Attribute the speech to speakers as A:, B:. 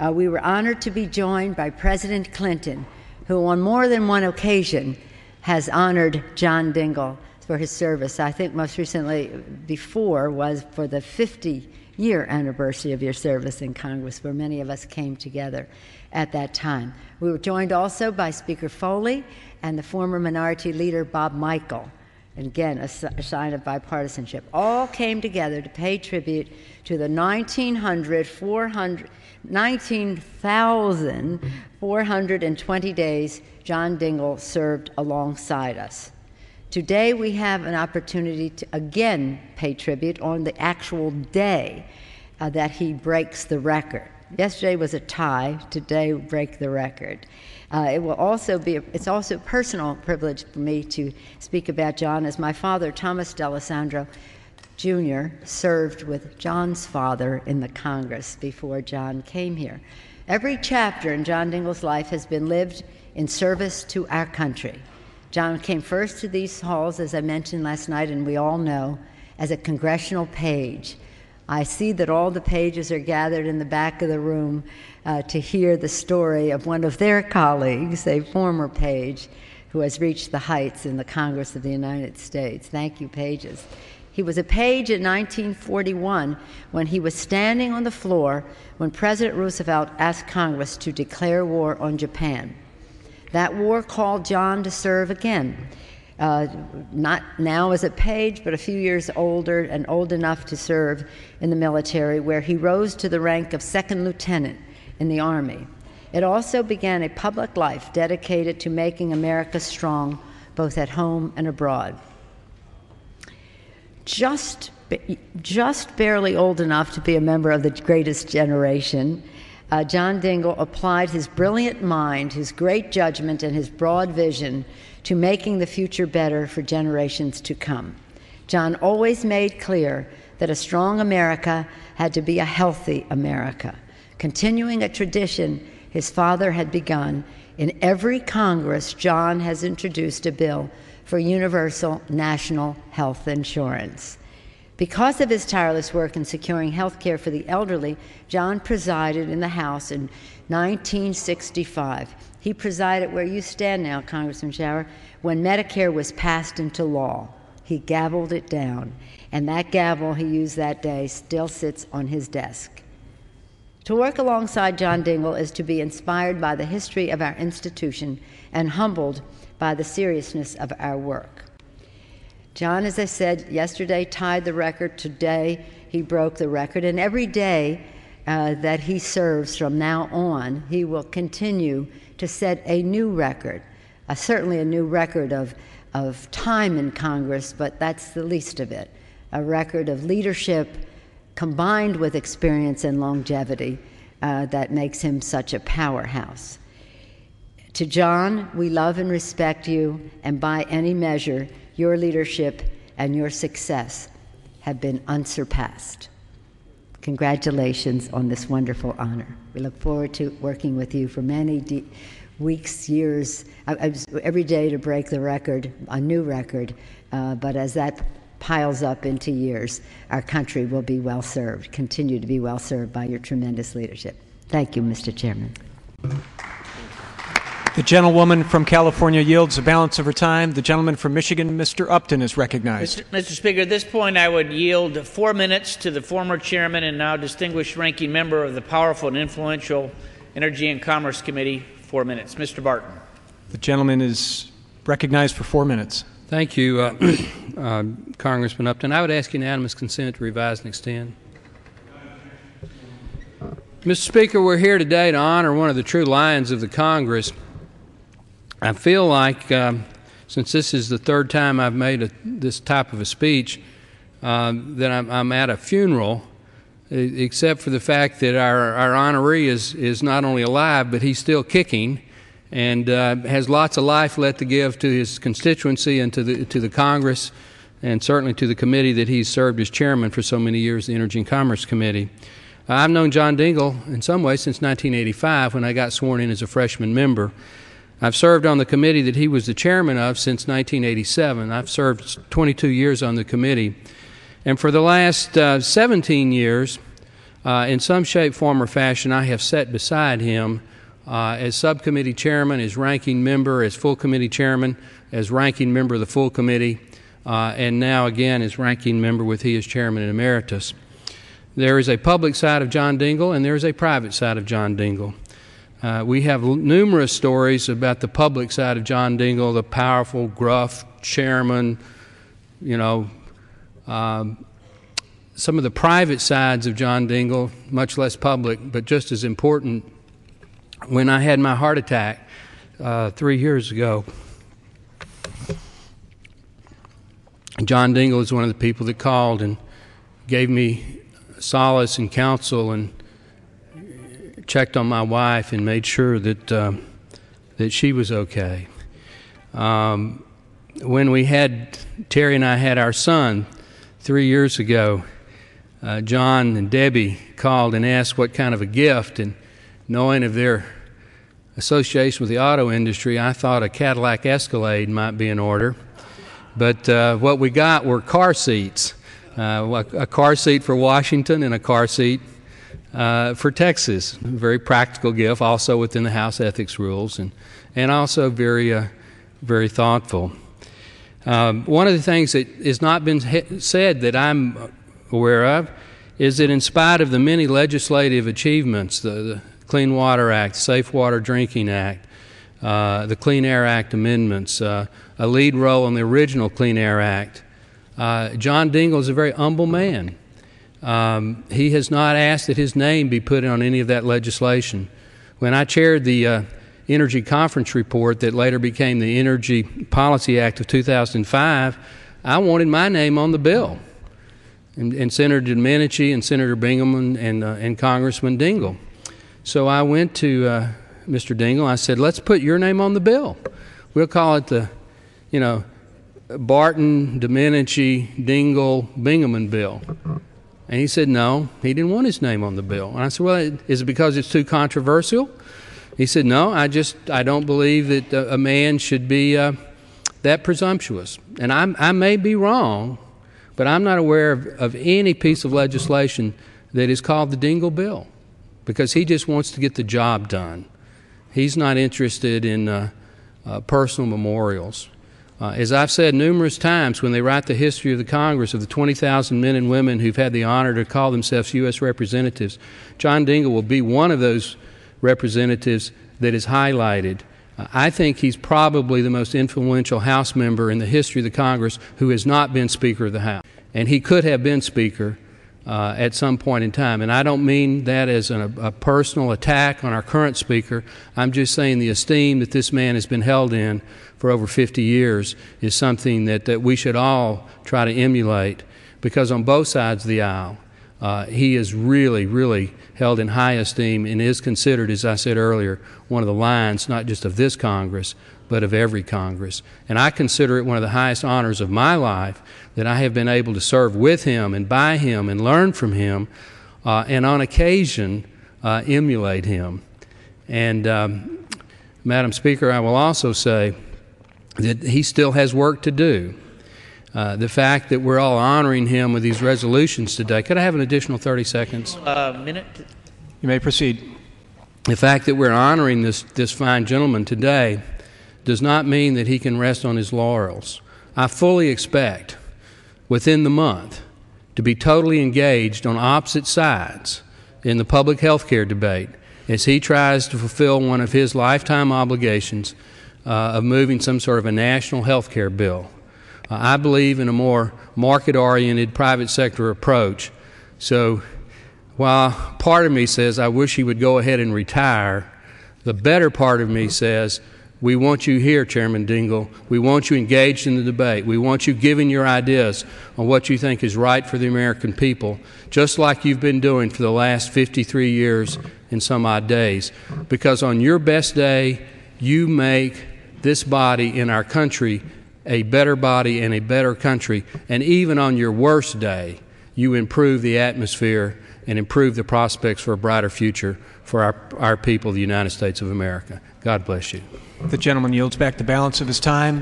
A: We were honored to be joined by President Clinton, who on more than one occasion has honored John Dingell for his service. I think most recently before was for the 50-year anniversary of your service in Congress, where many of us came together at that time. We were joined also by Speaker Foley and the former Minority Leader Bob Michael. And again, a sign of bipartisanship. All came together to pay tribute to the 19,420 days John Dingell served alongside us. Today we have an opportunity to again pay tribute on the actual day that he breaks the record. Yesterday was a tie, today we break the record. It's also a personal privilege for me to speak about John, as my father, Thomas D'Alessandro Jr., served with John's father in the Congress before John came here. Every chapter in John Dingell's life has been lived in service to our country. John came first to these halls, as I mentioned last night, and we all know, as a congressional page. I see that all the pages are gathered in the back of the room to hear the story of one of their colleagues, a former page, who has reached the heights in the Congress of the United States. Thank you, pages. He was a page in 1941 when he was standing on the floor when President Roosevelt asked Congress to declare war on Japan. That war called John to serve again. Not now as a page, but a few years older and old enough to serve in the military, where he rose to the rank of second lieutenant in the Army. It also began a public life dedicated to making America strong, both at home and abroad. Just barely old enough to be a member of the greatest generation, John Dingell applied his brilliant mind, his great judgment, and his broad vision to making the future better for generations to come. John always made clear that a strong America had to be a healthy America, continuing a tradition his father had begun. In every Congress, John has introduced a bill for universal national health insurance. Because of his tireless work in securing health care for the elderly, John presided in the House in 1965. He presided where you stand now, Congressman Shower, when Medicare was passed into law. He gavelled it down, and that gavel he used that day still sits on his desk. To work alongside John Dingell is to be inspired by the history of our institution and humbled by the seriousness of our work. John, as I said yesterday, tied the record. Today, he broke the record. And every day that he serves from now on, he will continue to set a new record, certainly a new record of time in Congress, but that's the least of it, a record of leadership combined with experience and longevity that makes him such a powerhouse. To John, we love and respect you, and by any measure, your leadership and your success have been unsurpassed. Congratulations on this wonderful honor. We look forward to working with you for many weeks, years, every day to break the record, a new record, but as that piles up into years, our country will be well served, continue to be well served by your tremendous leadership. Thank you, Mr. Chairman.
B: The gentlewoman from California yields the balance of her time. The gentleman from Michigan, Mr. Upton, is recognized.
C: Mr. Speaker, at this point I would yield 4 minutes to the former chairman and now distinguished ranking member of the powerful and influential Energy and Commerce Committee. 4 minutes. Mr. Barton.
B: The gentleman is recognized for 4 minutes.
D: Thank you, Congressman Upton. I would ask unanimous consent to revise and extend. Mr. Speaker, we're here today to honor one of the true lions of the Congress. I feel like, since this is the third time I've made this type of a speech, that I'm at a funeral, except for the fact that our honoree is not only alive, but he's still kicking and has lots of life left to give to his constituency and to the Congress, and certainly to the committee that he's served as chairman for so many years, the Energy and Commerce Committee. I've known John Dingell in some ways since 1985 when I got sworn in as a freshman member. I've served on the committee that he was the chairman of since 1987. I've served 22 years on the committee. And for the last 17 years, In some shape, form, or fashion, I have sat beside him as subcommittee chairman, as ranking member, as full committee chairman, as ranking member of the full committee, and now again as ranking member with he as chairman emeritus. There is a public side of John Dingell, and there is a private side of John Dingell. We have numerous stories about the public side of John Dingell, the powerful, gruff chairman, some of the private sides of John Dingell, much less public, but just as important. When I had my heart attack 3 years ago, John Dingell is one of the people that called and gave me solace and counsel and checked on my wife and made sure that she was okay. When we had, Terry and I had our son 3 years ago, John and Debbie called and asked what kind of a gift, and knowing of their association with the auto industry, I thought a Cadillac Escalade might be in order. But what we got were car seats, a car seat for Washington and a car seat for Texas. A very practical gift, also within the House ethics rules, and also very, very thoughtful. One of the things that has not been said that I'm aware of is that in spite of the many legislative achievements, the Clean Water Act, Safe Water Drinking Act, the Clean Air Act amendments, a lead role in the original Clean Air Act, John Dingell is a very humble man. He has not asked that his name be put on any of that legislation. When I chaired the Energy Conference Report that later became the Energy Policy Act of 2005, I wanted my name on the bill. And Senator Domenici and Senator Bingaman and Congressman Dingell. So I went to Mr. Dingell. I said, let's put your name on the bill. We'll call it the, Barton, Domenici, Dingell, Bingaman bill. And he said, no, he didn't want his name on the bill. And I said, well, is it because it's too controversial? He said, no, I don't believe that a man should be that presumptuous. And I may be wrong, but I'm not aware of any piece of legislation that is called the Dingell bill, because he just wants to get the job done. He's not interested in personal memorials. As I've said numerous times, when they write the history of the Congress of the 20,000 men and women who've had the honor to call themselves U.S. representatives, John Dingell will be one of those representatives that is highlighted. I think he's probably the most influential House member in the history of the Congress who has not been Speaker of the House. And he could have been Speaker at some point in time. And I don't mean that as a personal attack on our current Speaker. I'm just saying the esteem that this man has been held in for over 50 years is something that we should all try to emulate, because on both sides of the aisle, he is really, really held in high esteem and is considered, as I said earlier, one of the lions not just of this Congress, but of every Congress. And I consider it one of the highest honors of my life that I have been able to serve with him and by him and learn from him, and on occasion emulate him. And Madam Speaker, I will also say that he still has work to do. The fact that we're all honoring him with these resolutions today. Could I have an additional 30 seconds?
C: Minute.
B: You may proceed.
D: The fact that we're honoring this fine gentleman today does not mean that he can rest on his laurels. I fully expect within the month to be totally engaged on opposite sides in the public health care debate as he tries to fulfill one of his lifetime obligations of moving some sort of a national health care bill. I believe in a more market-oriented private sector approach. So while part of me says I wish he would go ahead and retire, the better part of me says we want you here, Chairman Dingell. We want you engaged in the debate. We want you giving your ideas on what you think is right for the American people, just like you've been doing for the last 53 years and some odd days. Because on your best day, you make this body in our country a better body and a better country. And even on your worst day, you improve the atmosphere and improve the prospects for a brighter future for our people, the United States of America. God bless you.
B: The gentleman yields back the balance of his time.